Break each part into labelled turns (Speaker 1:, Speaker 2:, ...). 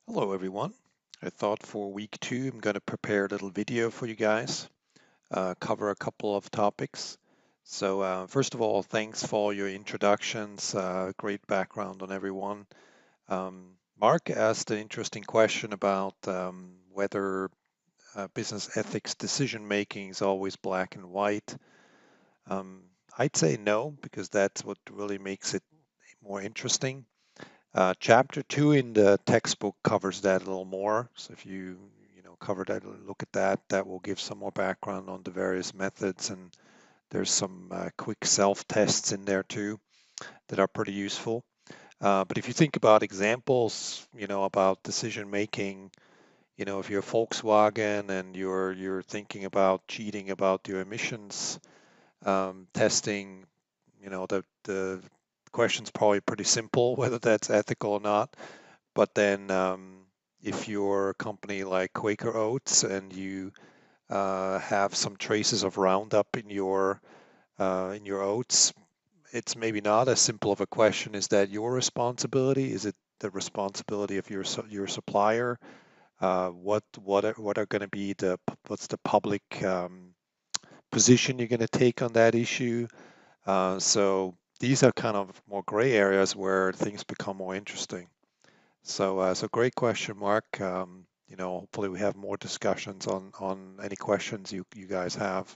Speaker 1: Hello everyone. I thought for week 2 I'm going to prepare a little video for you guys, cover a couple of topics. So first of all, thanks for all your introductions, great background on everyone. Mark asked an interesting question about whether business ethics decision making is always black and white. Um, I'd say no, because that's what really makes it more interesting. Chapter 2 in the textbook covers that a little more. So if you cover that, look at that, that will give some more background on the various methods. And there's some quick self-tests in there too that are pretty useful. But if you think about examples, about decision making, if you're Volkswagen and you're thinking about cheating about your emissions testing, the question's probably pretty simple, whether that's ethical or not. But then, if you're a company like Quaker Oats and you have some traces of Roundup in your oats, it's maybe not as simple of a question. Is that your responsibility? Is it the responsibility of your supplier? What are going to be what's the public position you're going to take on that issue? So these are kind of more gray areas where things become more interesting. So great question, Mark. Hopefully we have more discussions on any questions you guys have.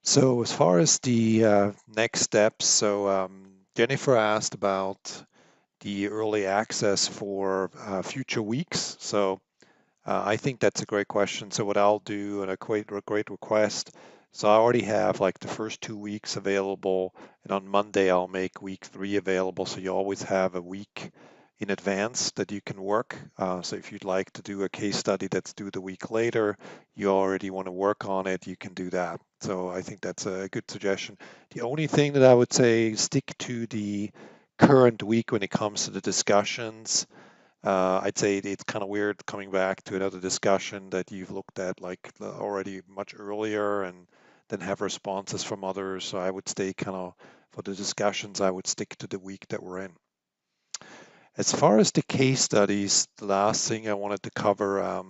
Speaker 1: So as far as the next steps, Jennifer asked about the early access for future weeks. So I think that's a great question. So what I'll do, and a great request. So I already have like the first 2 weeks available, and on Monday I'll make week 3 available. So you always have a week in advance that you can work. So if you'd like to do a case study that's due the week later, you already want to work on it, you can do that. So I think that's a good suggestion. The only thing that I would say, stick to the current week when it comes to the discussions. I'd say it's kind of weird coming back to another discussion that you've looked at like already much earlier and then have responses from others. So I would stay kind of for the discussions, I would stick to the week that we're in. As far as the case studies, the last thing I wanted to cover,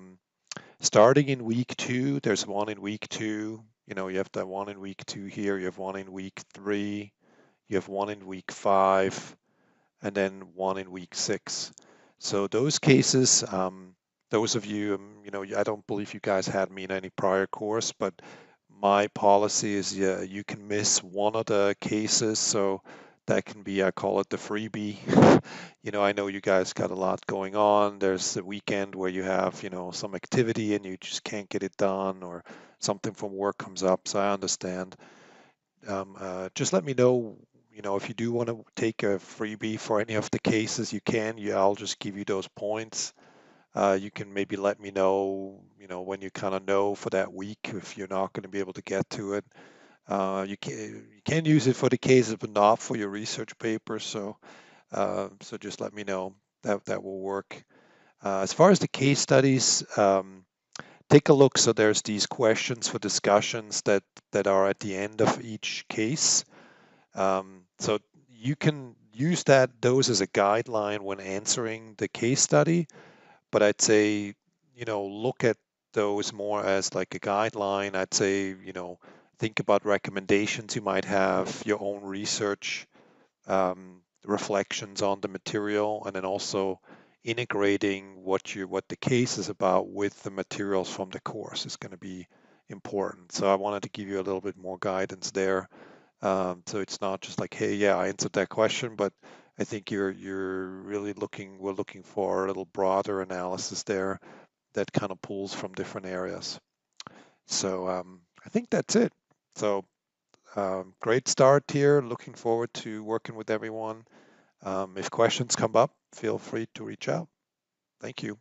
Speaker 1: starting in week 2, there's one in week 2. You have that one in week 2 here. You have one in week 3. You have one in week 5, and then one in week 6. So those cases, those of you, I don't believe you guys had me in any prior course, but my policy is, yeah, you can miss one of the cases. So that can be, I call it the freebie. I know you guys got a lot going on. There's a weekend where you have, some activity and you just can't get it done, or something from work comes up. So I understand. Just let me know, if you do want to take a freebie for any of the cases, you can. Yeah, I'll just give you those points. You can maybe let me know, when you kind of know for that week if you're not going to be able to get to it. You can use it for the cases, but not for your research paper. So just let me know. That will work. As far as the case studies, take a look. So there's these questions for discussions that are at the end of each case. So you can use those as a guideline when answering the case study, but I'd say, look at those more as like a guideline. I'd say, think about recommendations you might have, your own research, reflections on the material, and then also integrating what the case is about with the materials from the course is going to be important. So I wanted to give you a little bit more guidance there. So it's not just like, hey, yeah, I answered that question, but I think we're looking for a little broader analysis there that kind of pulls from different areas. So I think that's it. So great start here. Looking forward to working with everyone. If questions come up, feel free to reach out. Thank you.